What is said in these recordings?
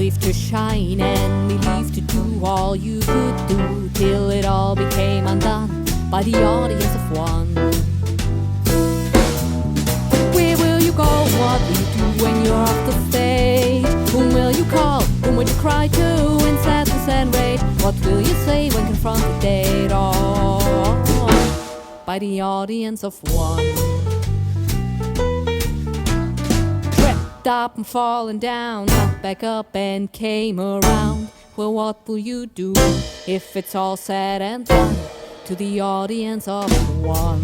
believed to shine and believed to do all you could do, till it all became undone by the audience of one. Where will you go? What will you do when you're off the stage? Whom will you call? Whom will you cry to in sadness and rage? What will you say when confronted dead on by the audience of one? Tripped up and fallen down, got back up and came around. Well, what will you do if it's all said and done to the audience of one?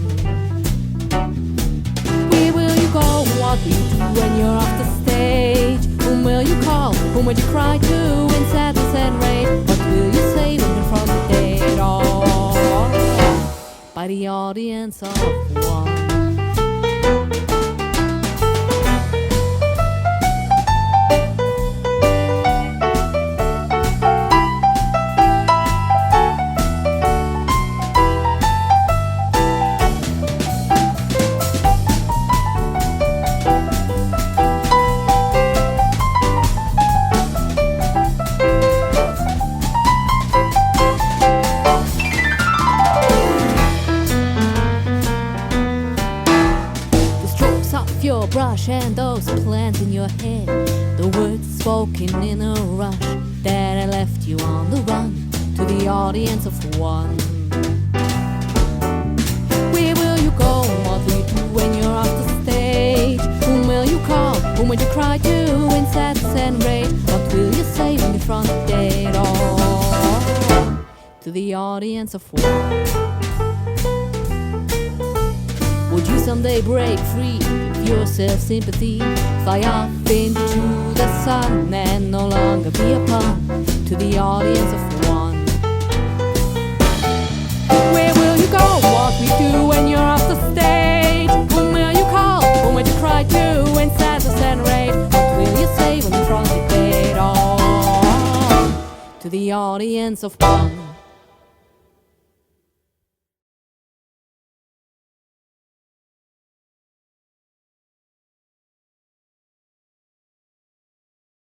Where will you go? What will you do when you're off the stage? Whom will you call? Whom will you cry to in sadness and rage? What will you say when confronted dead on by the audience of one? Your brush and those plans in your head, the words spoken in a rush that I left you on the run to the audience of one. Where will you go? What will you do when you're off the stage? Whom will you call? Whom will you cry to in sadness and rage? What will you say when you front the dead on to the audience of one? Would you someday break free of your self-sympathy, fly off into the sun and no longer be a pawn to the audience of one? Where will you go? What will you do when you're off the stage? Whom will you call? Whom will you cry to in sadness and rage? What will you say when you front the dead on to the audience of one?